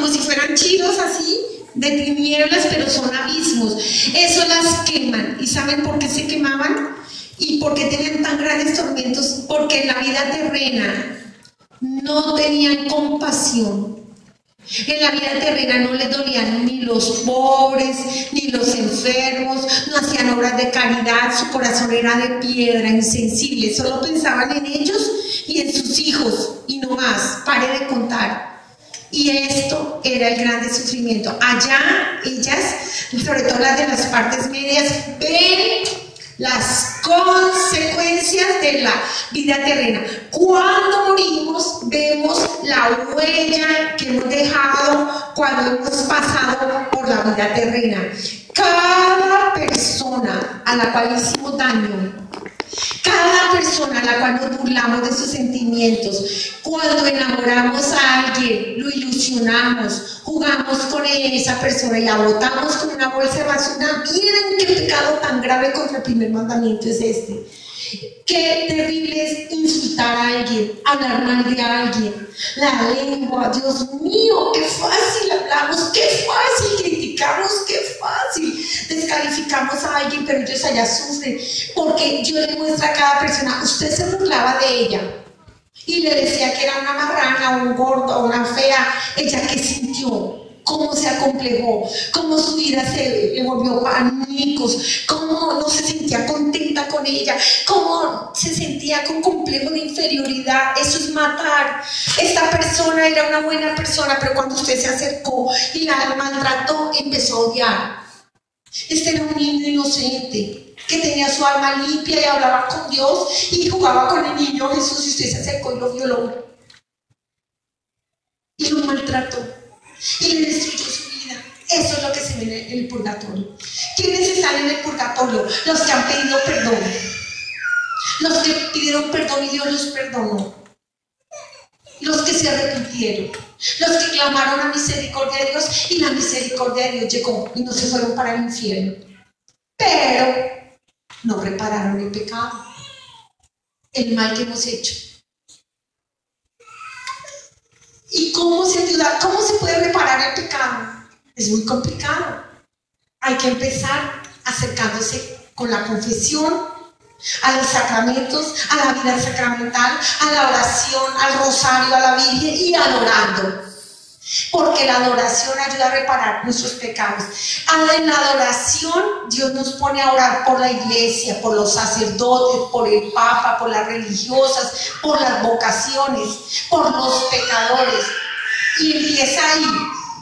como si fueran chiros así, de tinieblas, pero son abismos. Eso las queman. ¿Y saben por qué se quemaban? ¿Y por qué tenían tan grandes tormentos? Porque en la vida terrena no tenían compasión. En la vida terrena no les dolían ni los pobres, ni los enfermos, no hacían obras de caridad, su corazón era de piedra, insensible, solo pensaban en ellos y en sus hijos, y no más, pare de contar. Y esto era el grande sufrimiento. Allá ellas, sobre todo las de las partes medias, ven las consecuencias de la vida terrena. Cuando morimos, vemos la huella que hemos dejado cuando hemos pasado por la vida terrena. Cada persona a la cual hicimos daño, cada persona a la cual nos burlamos de sus sentimientos, cuando enamoramos a alguien, lo ilusionamos, jugamos con esa persona y la botamos con una bolsa de basura, miren qué pecado tan grave contra el primer mandamiento es este. Qué terrible es insultar a alguien, hablar mal de alguien, la lengua, Dios mío, qué fácil hablamos, qué fácil criticamos, qué fácil descalificamos a alguien, pero ellos allá sufren, porque yo le muestro a cada persona, usted se burlaba de ella y le decía que era una marrana, un gordo, una fea, ella qué sintió, cómo se acomplejó, cómo su vida se le volvió panicos, cómo no se sentía contenta con ella, cómo se sentía con complejo de inferioridad. Eso es matar. Esta persona era una buena persona, pero cuando usted se acercó y la maltrató, empezó a odiar. Este era un niño inocente que tenía su alma limpia y hablaba con Dios y jugaba con el niño Jesús, y usted se acercó y lo violó y lo maltrató y le destruyó su vida. Eso es lo que se ve en el purgatorio. ¿Quiénes están en el purgatorio? Los que han pedido perdón, los que pidieron perdón y Dios los perdonó, los que se arrepintieron, los que clamaron a misericordia de Dios y la misericordia de Dios llegó y no se fueron para el infierno, pero no repararon el pecado, el mal que hemos hecho. ¿Y cómo se ayuda? ¿Cómo se puede reparar el pecado? Es muy complicado. Hay que empezar acercándose con la confesión, a los sacramentos, a la vida sacramental, a la oración, al rosario, a la Virgen y adorando. Porque la adoración ayuda a reparar nuestros pecados. En la adoración Dios nos pone a orar por la iglesia, por los sacerdotes, por el Papa, por las religiosas, por las vocaciones, por los pecadores. Y empieza ahí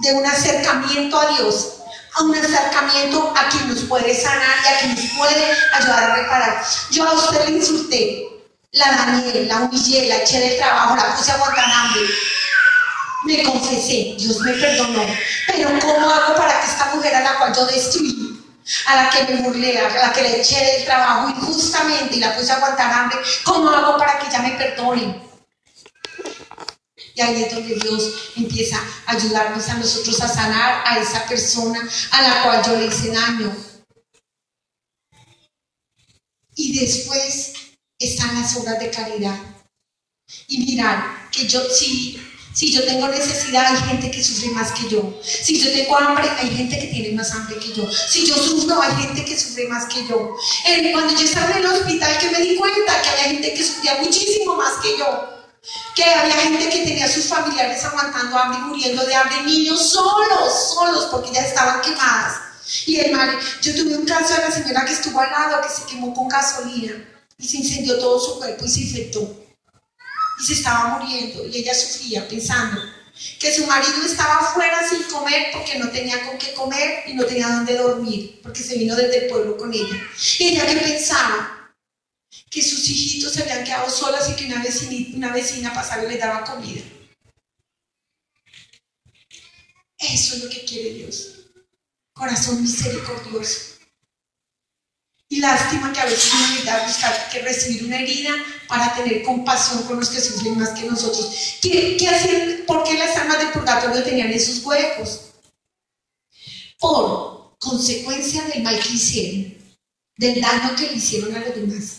de un acercamiento a Dios, a un acercamiento a quien nos puede sanar y a quien nos puede ayudar a reparar. Yo a usted le insulté, la dañé, la humillé, la eché del trabajo, la puse a aguantar hambre. Me confesé, Dios me perdonó, pero ¿cómo hago para que esta mujer a la cual yo destruí, a la que me burlé, a la que le eché del trabajo injustamente y la puse a aguantar hambre, cómo hago para que ella me perdone? Y ahí es donde Dios empieza a ayudarnos a nosotros a sanar a esa persona a la cual yo le hice daño. Y después están las obras de caridad. Y mirar que yo si yo tengo necesidad, hay gente que sufre más que yo. Si yo tengo hambre, hay gente que tiene más hambre que yo. Si yo sufro, hay gente que sufre más que yo. Cuando yo estaba en el hospital, que me di cuenta que había gente que sufría muchísimo más que yo. Que había gente que tenía a sus familiares aguantando hambre y muriendo de hambre, niños solos, porque ya estaban quemadas. Y yo tuve un caso de la señora que estuvo al lado, que se quemó con gasolina y se incendió todo su cuerpo y se infectó. Y se estaba muriendo y ella sufría pensando que su marido estaba afuera sin comer porque no tenía con qué comer y no tenía dónde dormir porque se vino desde el pueblo con ella. Y ella que pensaba que sus hijitos se habían quedado solas y que una vecina pasaba y les daba comida. Eso es lo que quiere Dios, corazón misericordioso. Y lástima que a veces uno necesita buscar que recibir una herida para tener compasión con los que sufren más que nosotros. ¿Qué hacían? ¿Por qué las almas del purgatorio tenían esos huecos? Por consecuencia del mal que hicieron, del daño que le hicieron a los demás,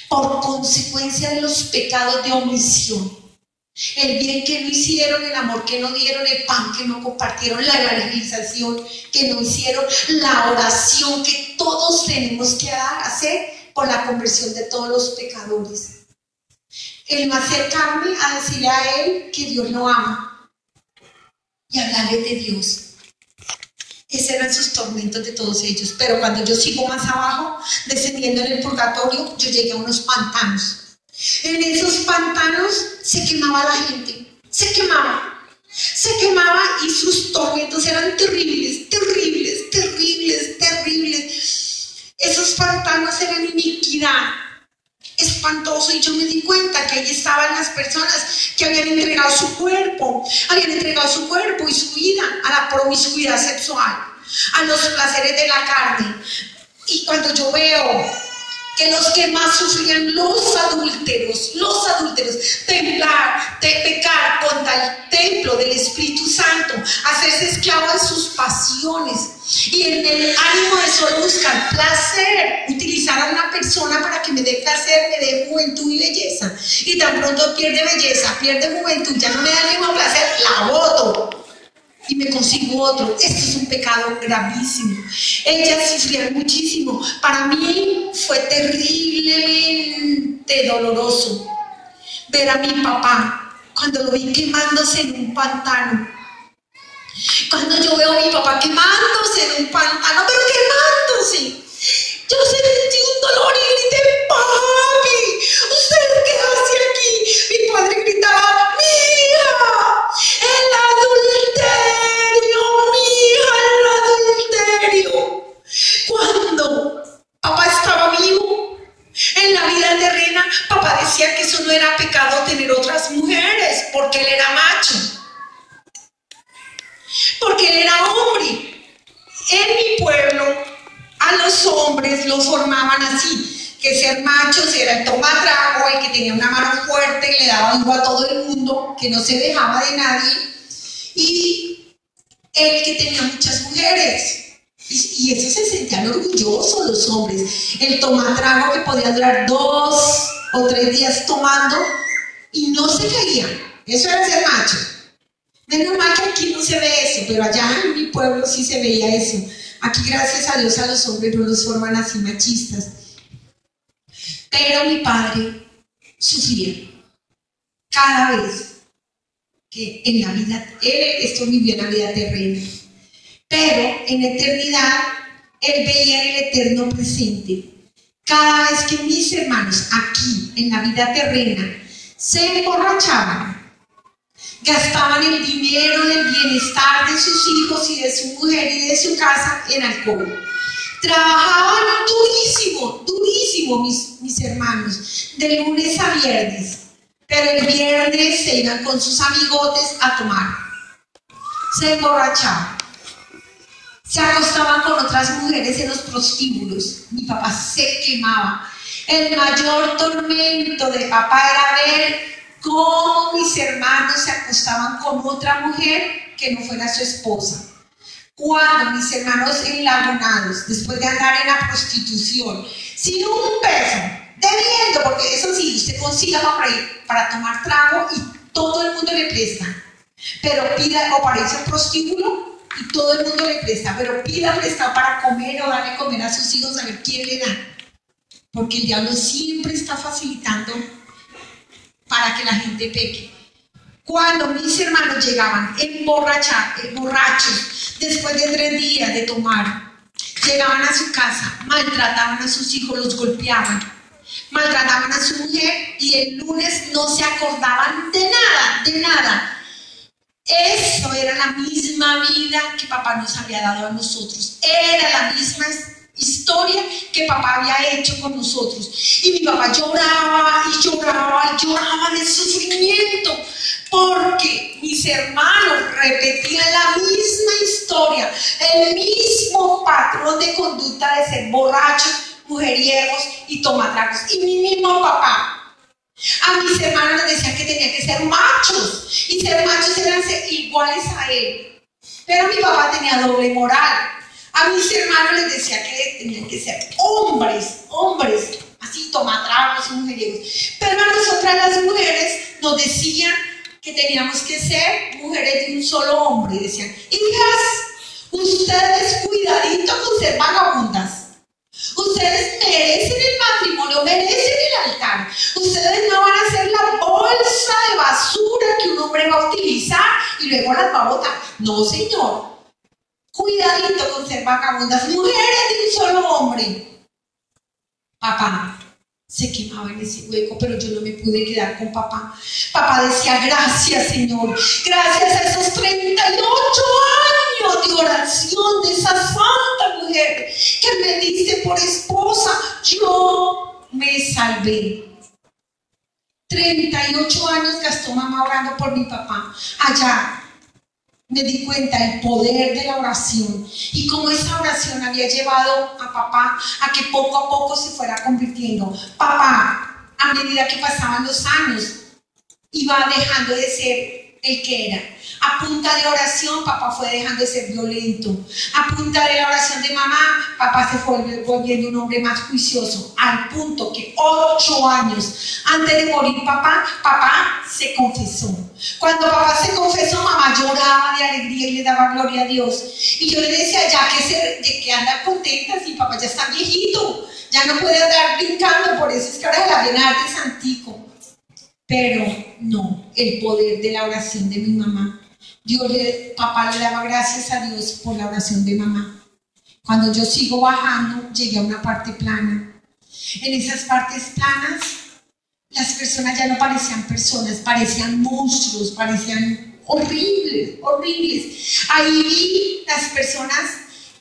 por consecuencia de los pecados de omisión. El bien que no hicieron, el amor que no dieron, el pan que no compartieron, la evangelización que no hicieron, la oración que todos tenemos que hacer por la conversión de todos los pecadores. El no acercarme a decirle a él que Dios lo ama y hablarle de Dios. Esos eran sus tormentos de todos ellos. Pero cuando yo sigo más abajo, descendiendo en el purgatorio, yo llegué a unos pantanos. En esos pantanos se quemaba la gente, se quemaba y sus tormentos eran terribles, terribles, terribles, terribles. Esos pantanos eran iniquidad, espantoso, y yo me di cuenta que ahí estaban las personas que habían entregado su cuerpo y su vida a la promiscuidad sexual, a los placeres de la carne. Y cuando yo veo que los que más sufrían, los adúlteros, pecar contra el templo del Espíritu Santo, hacerse esclavo de sus pasiones y en el ánimo de solo buscar placer, utilizar a una persona para que me dé placer, me dé juventud y belleza, y tan pronto pierde belleza, pierde juventud, ya no me da el mismo placer, la boto y me consigo otro. Esto es un pecado gravísimo. Ellas sufrían muchísimo. Para mí fue terriblemente doloroso ver a mi papá cuando lo vi quemándose en un pantano. Cuando yo veo a mi papá quemándose en un pantano, pero quemándose, yo sentí un dolor y grité: papi, ¿usted qué hace aquí? Mi padre gritaba: mi hija, el adulterio, mi hija, el adulterio. Cuando papá estaba vivo, en la vida terrena, papá decía que eso no era pecado tener otras mujeres, porque él era macho, porque él era hombre. En mi pueblo, a los hombres los formaban así, que ser machos era el tomatrago, el que tenía una mano fuerte, que le daba duro a todo el mundo, que no se dejaba de nadie, y el que tenía muchas mujeres. Y eso se sentían orgullosos los hombres. El tomatrago, que podía durar 2 o 3 días tomando y no se caía. Eso era ser macho. Menos mal que aquí no se ve eso, pero allá en mi pueblo sí se veía eso. Aquí, gracias a Dios, a los hombres no los forman así machistas. Pero mi padre sufría cada vez que en la vida, esto vivió en la vida terrena, pero en la eternidad él veía en el eterno presente. Cada vez que mis hermanos aquí en la vida terrena se emborrachaban, gastaban el dinero del bienestar de sus hijos y de su mujer y de su casa en alcohol. Trabajaban durísimo, durísimo mis hermanos, de lunes a viernes, pero el viernes se iban con sus amigotes a tomar, se emborrachaban, se acostaban con otras mujeres en los prostíbulos. Mi papá se quemaba. El mayor tormento de papá era ver cómo mis hermanos se acostaban con otra mujer que no fuera su esposa. Cuando mis hermanos enlagunados, después de andar en la prostitución, sin un peso, debiendo, porque eso sí, usted consiga para tomar trago y todo el mundo le presta, pero pida, o para irse al prostíbulo y todo el mundo le presta, pero pida prestado para comer o darle comer a sus hijos, a ver quién le da, porque el diablo siempre está facilitando para que la gente peque. Cuando mis hermanos llegaban borrachos, después de 3 días de tomar, llegaban a su casa, maltrataban a sus hijos, los golpeaban, maltrataban a su mujer y el lunes no se acordaban de nada, de nada. Eso era la misma vida que papá nos había dado a nosotros. Era la misma historia que papá había hecho con nosotros. Y mi papá lloraba y lloraba y lloraba de sufrimiento, porque mis hermanos repetían la misma historia, el mismo patrón de conducta de ser borrachos, mujeriegos y tomatragos. Y mi mismo papá a mis hermanos les decía que tenían que ser machos, y ser machos eran ser iguales a él. Pero mi papá tenía doble moral. A mis hermanos les decía que tenían que ser hombres, así tomatragos y mujeriegos. Pero a nosotras las mujeres nos decían que teníamos que ser mujeres de un solo hombre. Decían, hijas, ustedes cuidadito con ser vagabundas. Ustedes merecen el matrimonio, merecen el altar. Ustedes no van a ser la bolsa de basura que un hombre va a utilizar y luego las va a botar. No, señor. Cuidadito con ser vagabundas, mujeres de un solo hombre. Papá se quemaba en ese hueco, pero yo no me pude quedar con papá. Papá decía, gracias, Señor, gracias a esos 38 años de oración de esa santa mujer que me diste por esposa, yo me salvé. 38 años gastó mamá orando por mi papá. Allá me di cuenta del poder de la oración y cómo esa oración había llevado a papá a que poco a poco se fuera convirtiendo. Papá, a medida que pasaban los años, iba dejando de ser el que era. A punta de oración, papá fue dejando de ser violento. A punta de la oración de mamá, papá se fue volviendo un hombre más juicioso. Al punto que 8 años antes de morir papá se confesó. Cuando papá se confesó, mamá lloraba de alegría y le daba gloria a Dios. Y yo le decía, ya que anda contenta, si papá ya está viejito, ya no puede andar brincando, por eso es que ahora la ven de santico. Pero no, el poder de la oración de mi mamá. Papá le daba gracias a Dios por la oración de mamá. Cuando yo sigo bajando, llegué a una parte plana. En esas partes planas, las personas ya no parecían personas, parecían monstruos, parecían horribles, horribles. Ahí vi las personas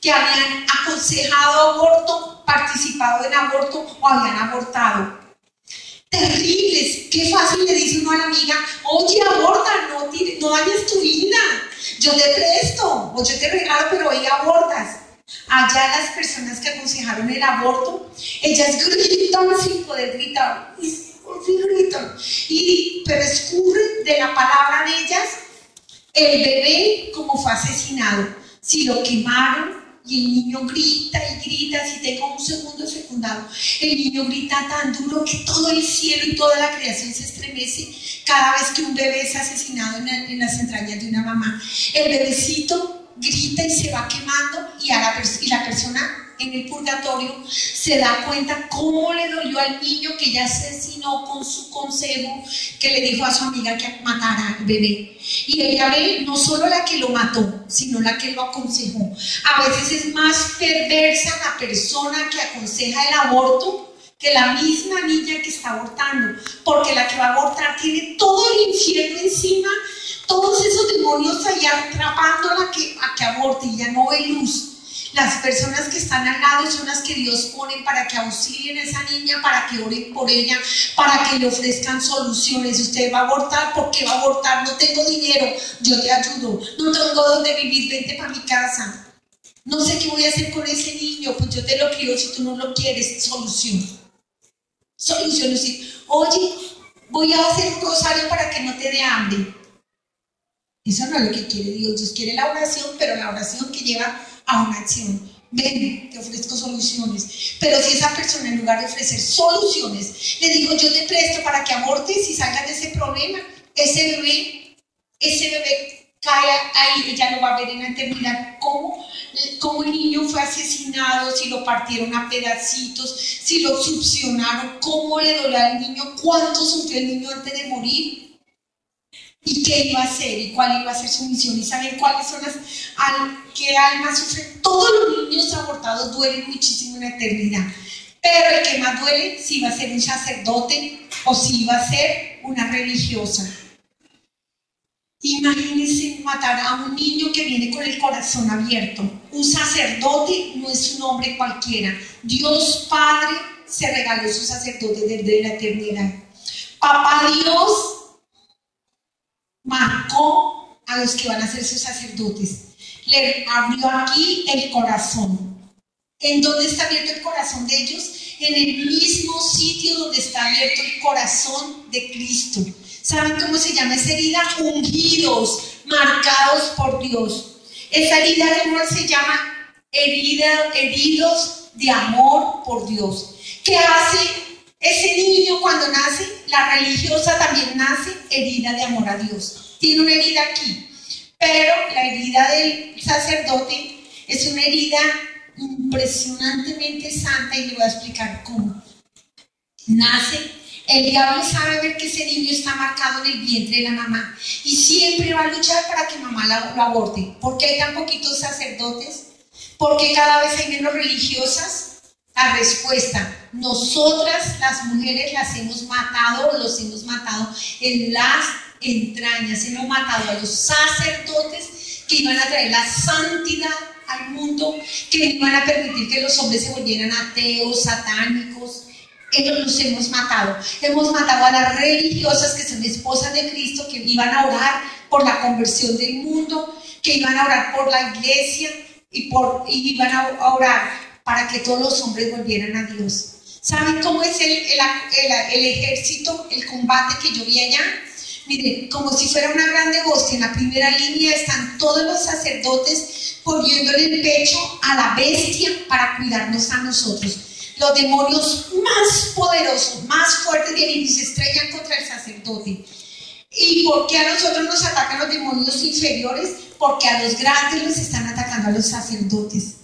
que habían aconsejado aborto, participado en aborto o habían abortado. Terribles, qué fácil le dice uno a la amiga, oye, aborta, no dañes tu vida, yo te presto o yo te regalo, pero hoy abortas. Allá las personas que aconsejaron el aborto, ellas gritan sin poder gritar, sí gritan, pero escurre de la palabra de ellas el bebé como fue asesinado, si lo quemaron. Y el niño grita y grita, si tengo un segundo fecundado, el niño grita tan duro que todo el cielo y toda la creación se estremece cada vez que un bebé es asesinado en las entrañas de una mamá. El bebecito grita y se va quemando y la persona en el purgatorio se da cuenta cómo le dolió al niño que ya asesinó con su consejo, que le dijo a su amiga que matara al bebé. Y ella ve no solo la que lo mató, sino la que lo aconsejó. A veces es más perversa la persona que aconseja el aborto que la misma niña que está abortando, porque la que va a abortar tiene todo el infierno encima, todos esos demonios allá atrapándola a que aborte y ya no ve luz. Las personas que están al lado son las que Dios pone para que auxilien a esa niña, para que oren por ella, para que le ofrezcan soluciones. Usted va a abortar, ¿por qué va a abortar? No tengo dinero, yo te ayudo. No tengo dónde vivir, vente para mi casa. No sé qué voy a hacer con ese niño, pues yo te lo crío, si tú no lo quieres, solución. Solución, decir, oye, voy a hacer un rosario para que no te dé hambre. Eso no es lo que quiere Dios. Dios quiere la oración, pero la oración que lleva a una acción. Ven, te ofrezco soluciones. Pero si esa persona, en lugar de ofrecer soluciones, le digo, yo te presto para que abortes y salgas de ese problema, ese bebé cae ahí, ella lo va a ver en la eternidad, cómo el niño fue asesinado, si lo partieron a pedacitos, si lo succionaron, cómo le dolió al niño, cuánto sufrió el niño antes de morir. ¿Y qué iba a hacer? ¿Y cuál iba a ser su misión? ¿Y saben cuáles son qué almas sufren? Todos los niños abortados duelen muchísimo en la eternidad. Pero el que más duele, si va a ser un sacerdote o si va a ser una religiosa. Imagínense matar a un niño que viene con el corazón abierto. Un sacerdote no es un hombre cualquiera. Dios Padre se regaló su sacerdote desde la eternidad. Papá Dios marcó a los que van a ser sus sacerdotes. Le abrió aquí el corazón. ¿En dónde está abierto el corazón de ellos? En el mismo sitio donde está abierto el corazón de Cristo. ¿Saben cómo se llama esa herida? Ungidos, marcados por Dios. Esa herida, ¿cómo se llama? Heridos de amor por Dios. ¿Qué hace Ese niño cuando nace, la religiosa también nace herida de amor a Dios. Tiene una herida aquí, pero la herida del sacerdote es una herida impresionantemente santa y le voy a explicar cómo. Nace, el diablo sabe ver que ese niño está marcado en el vientre de la mamá y siempre va a luchar para que mamá lo aborte. ¿Por qué hay tan poquitos sacerdotes? ¿Por qué cada vez hay menos religiosas? La respuesta, nosotras las mujeres las hemos matado, los hemos matado en las entrañas, hemos matado a los sacerdotes que iban a traer la santidad al mundo, que iban a permitir que los hombres se volvieran ateos, satánicos. Ellos los hemos matado a las religiosas que son esposas de Cristo, que iban a orar por la conversión del mundo, que iban a orar por la iglesia y iban a orar para que todos los hombres volvieran a Dios. ¿Saben cómo es el ejército, el combate que yo vi allá? Miren, como si fuera una grande hostia, en la primera línea están todos los sacerdotes poniéndole el pecho a la bestia para cuidarnos a nosotros. Los demonios más poderosos, más fuertes vienen y se estrellan contra el sacerdote. ¿Y por qué a nosotros nos atacan los demonios inferiores? Porque a los grandes los están atacando a los sacerdotes.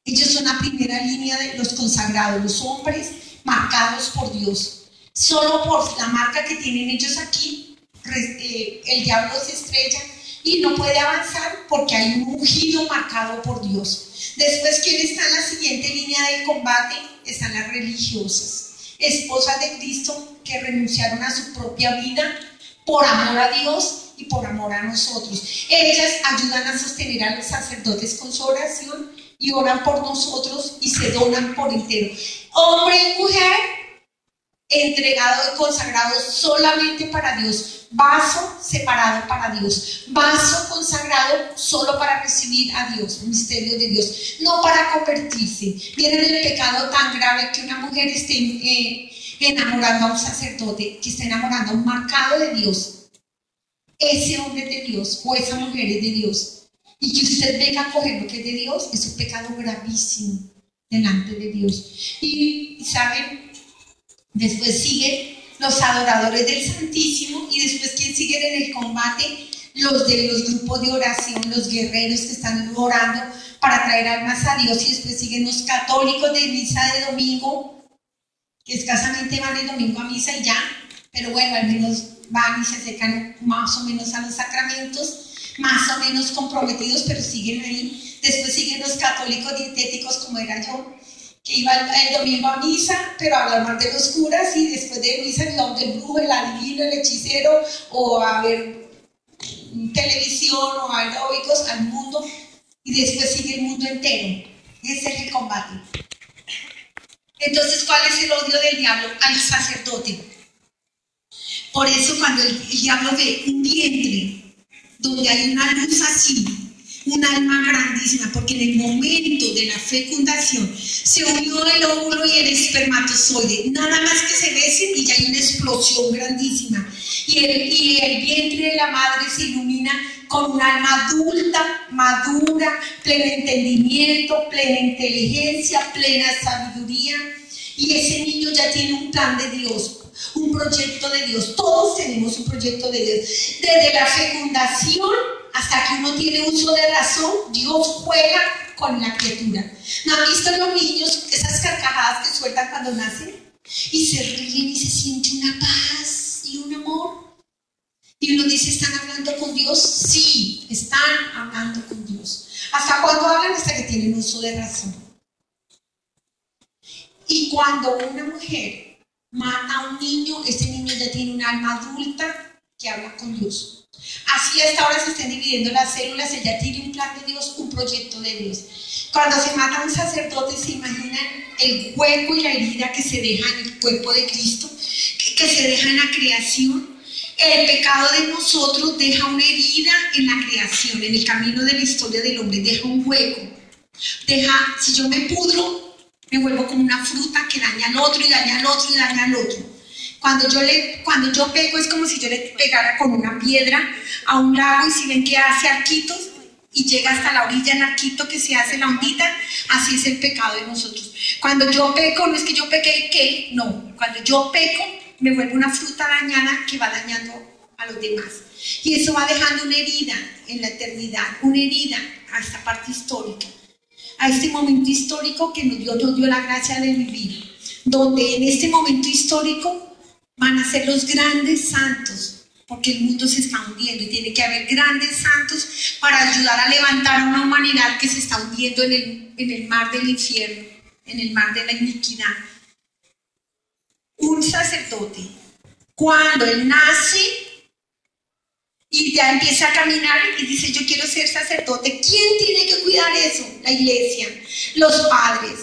Ellos son la primera línea de los consagrados, los hombres marcados por Dios. Solo por la marca que tienen ellos aquí, el diablo se estrella y no puede avanzar porque hay un ungido marcado por Dios. Después, ¿quién está en la siguiente línea del combate? Están las religiosas, esposas de Cristo que renunciaron a su propia vida por amor a Dios y por amor a nosotros. Ellas ayudan a sostener a los sacerdotes con su oración y oran por nosotros y se donan por entero. Hombre y mujer, entregado y consagrado solamente para Dios. Vaso separado para Dios. Vaso consagrado solo para recibir a Dios, misterio de Dios. No para convertirse. Miren el pecado tan grave que una mujer esté enamorando a un sacerdote, que esté enamorando a un marcado de Dios. Ese hombre es de Dios o esa mujer es de Dios. Y que usted venga a coger lo que es de Dios es un pecado gravísimo delante de Dios. Y ¿saben? Después siguen los adoradores del Santísimo y después ¿quién sigue en el combate? Los de los grupos de oración, los guerreros que están orando para traer almas a Dios, y después siguen los católicos de misa de domingo, que escasamente van el domingo a misa y ya, pero bueno, al menos van y se acercan más o menos a los sacramentos, más o menos comprometidos, pero siguen ahí. Después siguen los católicos dietéticos como era yo, que iba el domingo a misa, pero a hablar más de los curas, y después de misa iba del brujo, el adivino, el hechicero, o a ver televisión, o aeróbicos al mundo, y después sigue el mundo entero. Ese es el combate. Entonces, ¿cuál es el odio del diablo? Al sacerdote. Por eso cuando el diablo ve un vientre donde hay una luz así, un alma grandísima, porque en el momento de la fecundación se unió el óvulo y el espermatozoide, nada más que se besen y ya hay una explosión grandísima, y el vientre de la madre se ilumina con un alma adulta, madura, plena entendimiento, plena inteligencia, plena sabiduría, y ese niño ya tiene un plan de Dios, un proyecto de Dios. Todos tenemos un proyecto de Dios. Desde la fecundación hasta que uno tiene uso de razón, Dios juega con la criatura. ¿No han visto los niños esas carcajadas que sueltan cuando nacen? Y se ríen y se siente una paz y un amor. Y uno dice, ¿están hablando con Dios? Sí, están hablando con Dios. ¿Hasta cuándo hablan? Hasta que tienen uso de razón. Y cuando una mujer mata a un niño, ese niño ya tiene un alma adulta que habla con Dios. Así hasta ahora se están dividiendo las células, él ya tiene un plan de Dios, un proyecto de Dios. Cuando se mata a un sacerdote, se imaginan el hueco y la herida que se deja en el cuerpo de Cristo, que se deja en la creación. El pecado de nosotros deja una herida en la creación, en el camino de la historia del hombre, deja un hueco. Si yo me pudro, me vuelvo como una fruta que daña al otro y daña al otro y daña al otro. Cuando yo pego es como si yo le pegara con una piedra a un lago, y si ven que hace arquitos, y llega hasta la orilla en arquito que se hace la ondita, así es el pecado de nosotros. Cuando yo peco, no es que yo peque que, no, cuando yo peco me vuelvo una fruta dañada que va dañando a los demás. Y eso va dejando una herida en la eternidad, una herida a esta parte histórica, a este momento histórico que Dios nos dio la gracia de vivir, donde en este momento histórico van a ser los grandes santos, porque el mundo se está hundiendo y tiene que haber grandes santos para ayudar a levantar a una humanidad que se está hundiendo en el mar del infierno, en el mar de la iniquidad. Un sacerdote, cuando él nace y ya empieza a caminar y dice yo quiero ser sacerdote, ¿quién tiene que cuidar eso? La iglesia, los padres,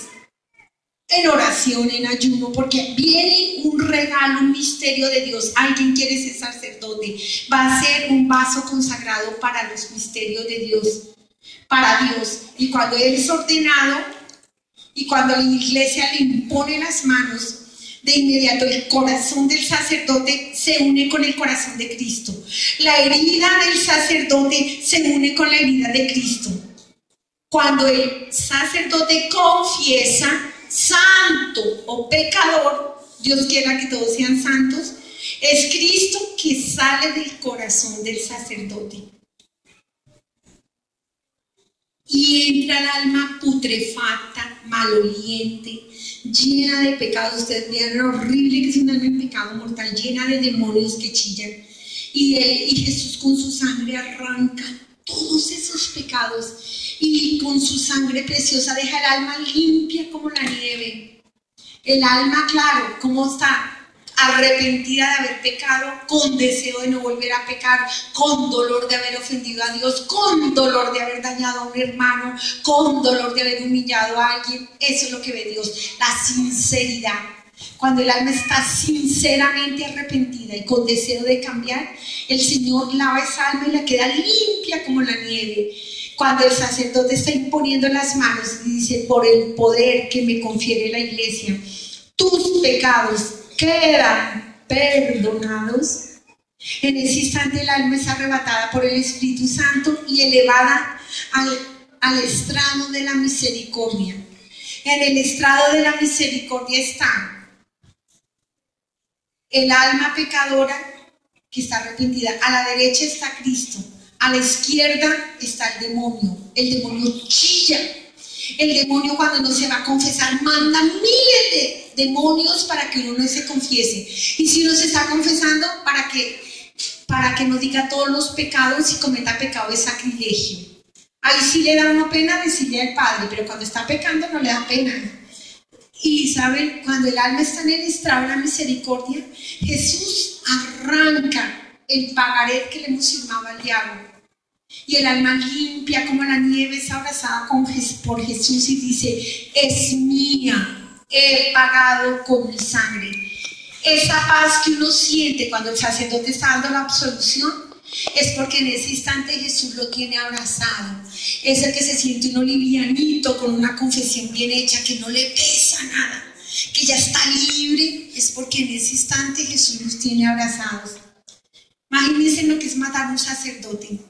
en oración, en ayuno, porque viene un regalo, un misterio de Dios. Alguien quiere ser sacerdote, va a ser un vaso consagrado para los misterios de Dios, para Dios. Y cuando él es ordenado y cuando la iglesia le impone las manos, de inmediato el corazón del sacerdote se une con el corazón de Cristo. La herida del sacerdote se une con la herida de Cristo. Cuando el sacerdote confiesa, santo o pecador, Dios quiera que todos sean santos, es Cristo que sale del corazón del sacerdote y entra al alma putrefacta, maloliente, llena de pecados. Ustedes vean lo horrible que es un alma en pecado mortal, llena de demonios que chillan, y Jesús con su sangre arranca todos esos pecados y con su sangre preciosa deja el alma limpia como la nieve. El alma, claro, ¿cómo está? Arrepentida de haber pecado, con deseo de no volver a pecar, con dolor de haber ofendido a Dios, con dolor de haber dañado a un hermano, con dolor de haber humillado a alguien. Eso es lo que ve Dios, la sinceridad. Cuando el alma está sinceramente arrepentida y con deseo de cambiar, el Señor lava esa alma y la queda limpia como la nieve. Cuando el sacerdote está imponiendo las manos y dice, por el poder que me confiere la iglesia, tus pecados quedan perdonados. En ese instante el alma es arrebatada por el Espíritu Santo y elevada al estrado de la misericordia. En el estrado de la misericordia está el alma pecadora que está arrepentida. A la derecha está Cristo, a la izquierda está el demonio. El demonio chilla. El demonio, cuando no se va a confesar, manda miles de demonios para que uno no se confiese. Y si uno se está confesando, para que no diga todos los pecados y cometa pecado de sacrilegio. Ahí sí le da una pena decirle al Padre, pero cuando está pecando no le da pena. Y saben, cuando el alma está en el estrado de la misericordia, Jesús arranca el pagaré que le hemos firmado al diablo. Y el alma limpia como la nieve es abrazada por Jesús y dice, es mía, he pagado con mi sangre. Esa paz que uno siente cuando el sacerdote está dando la absolución es porque en ese instante Jesús lo tiene abrazado. Es el que se siente uno livianito con una confesión bien hecha, que no le pesa nada, que ya está libre. Es porque en ese instante Jesús los tiene abrazados. Imagínense lo que es matar a un sacerdote.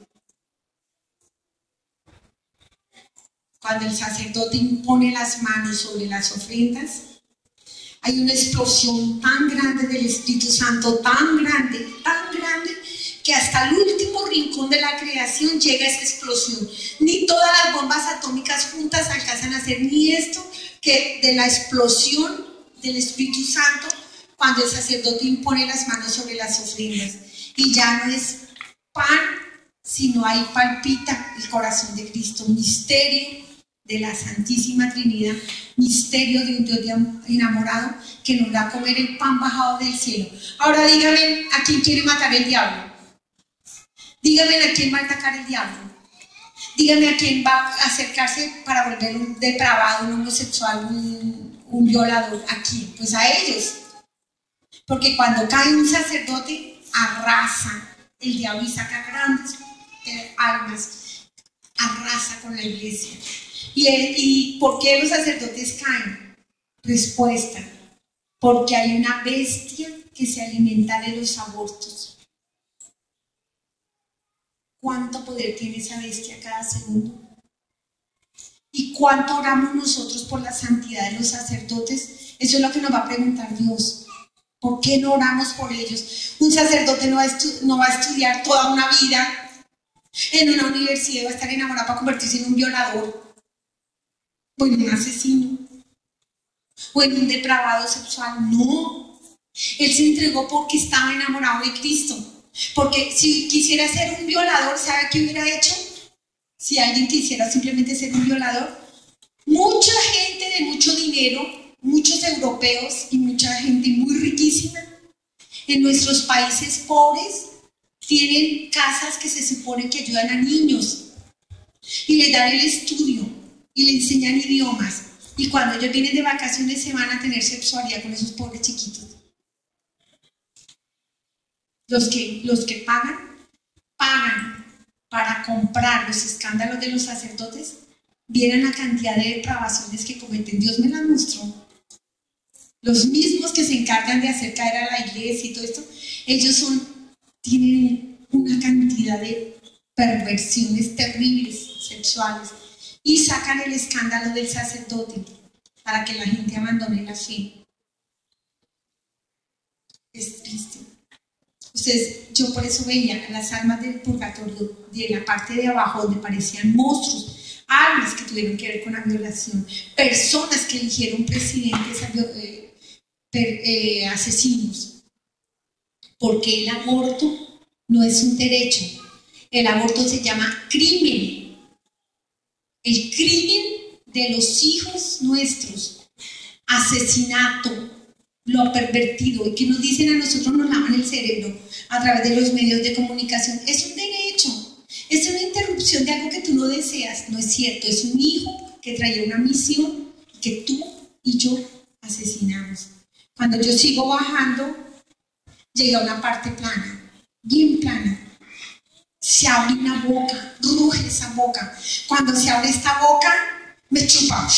Cuando el sacerdote impone las manos sobre las ofrendas, hay una explosión tan grande del Espíritu Santo, tan grande, que hasta el último rincón de la creación llega esa explosión. Ni todas las bombas atómicas juntas alcanzan a hacer ni esto que de la explosión del Espíritu Santo cuando el sacerdote impone las manos sobre las ofrendas. Y ya no es pan, sino ahí palpita el corazón de Cristo, misterio de la Santísima Trinidad, misterio de un Dios enamorado que nos da a comer el pan bajado del cielo. Ahora díganme a quién quiere matar el diablo. Díganme a quién va a atacar el diablo. Díganme a quién va a acercarse para volver un depravado, un homosexual, un violador. ¿A quién? Pues a ellos. Porque cuando cae un sacerdote, arrasa el diablo y saca grandes almas, arrasa con la iglesia. ¿Y por qué los sacerdotes caen? Respuesta: porque hay una bestia que se alimenta de los abortos. ¿Cuánto poder tiene esa bestia cada segundo? ¿Y cuánto oramos nosotros por la santidad de los sacerdotes? Eso es lo que nos va a preguntar Dios. ¿Por qué no oramos por ellos? Un sacerdote no va a estudiar toda una vida en una universidad, va a estar enamorado para convertirse en un violador, o en un asesino, o en un depravado sexual. No. Él se entregó porque estaba enamorado de Cristo. Porque si quisiera ser un violador, ¿sabe qué hubiera hecho? Si alguien quisiera simplemente ser un violador, mucha gente de mucho dinero, muchos europeos y mucha gente muy riquísima en nuestros países pobres tienen casas que se supone que ayudan a niños y les dan el estudio y les enseñan idiomas, y cuando ellos vienen de vacaciones se van a tener sexualidad con esos pobres chiquitos. Los que pagan para comprar los escándalos de los sacerdotes. Vieran la cantidad de depravaciones que cometen. Dios me las mostró. Los mismos que se encargan de hacer caer a la iglesia y todo esto, ellos tienen una cantidad de perversiones terribles sexuales y sacan el escándalo del sacerdote para que la gente abandone la fe. Es triste. Ustedes, yo por eso veía las almas del purgatorio de la parte de abajo donde parecían monstruos, almas que tuvieron que ver con la violación, personas que eligieron presidentes asesinos, porque el aborto no es un derecho, el aborto se llama crimen, el crimen de los hijos nuestros, asesinato, lo pervertido, y que nos dicen a nosotros, nos lavan el cerebro a través de los medios de comunicación. Es un derecho, es una interrupción de algo que tú no deseas. No es cierto, es un hijo que traía una misión que tú y yo asesinamos. Cuando yo sigo bajando, llega una parte plana, bien plana. Se abre una boca, ruge esa boca. Cuando se abre esta boca, me chupa.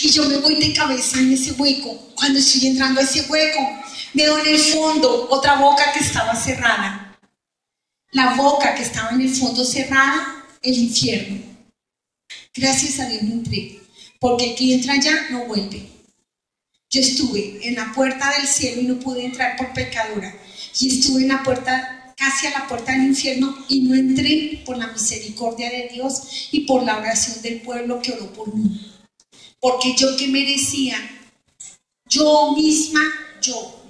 Y yo me voy de cabeza en ese hueco. Cuando estoy entrando a ese hueco, veo en el fondo otra boca que estaba cerrada. La boca que estaba en el fondo cerrada, el infierno. Gracias a Dios no entré, porque el que entra allá no vuelve. Yo estuve en la puerta del cielo y no pude entrar por pecadora. Y estuve en la puerta, casi a la puerta del infierno, y no entré por la misericordia de Dios y por la oración del pueblo que oró por mí. Porque yo que merecía, yo misma,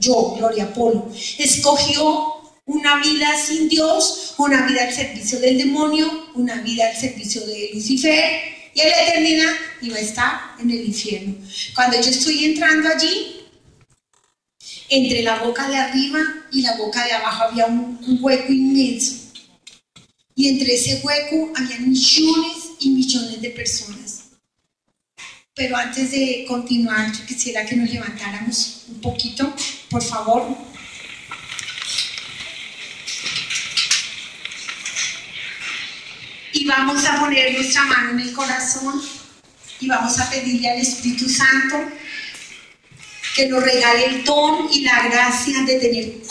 Gloria Polo, escogió una vida sin Dios, una vida al servicio del demonio, una vida al servicio de Lucifer, y en la eternidad iba a estar en el infierno. Cuando yo estoy entrando allí, entre la boca de arriba y la boca de abajo había un hueco inmenso, y entre ese hueco había millones y millones de personas. Pero antes de continuar, yo quisiera que nos levantáramos un poquito, por favor. Y vamos a poner nuestra mano en el corazón y vamos a pedirle al Espíritu Santo que nos regale el don y la gracia de tener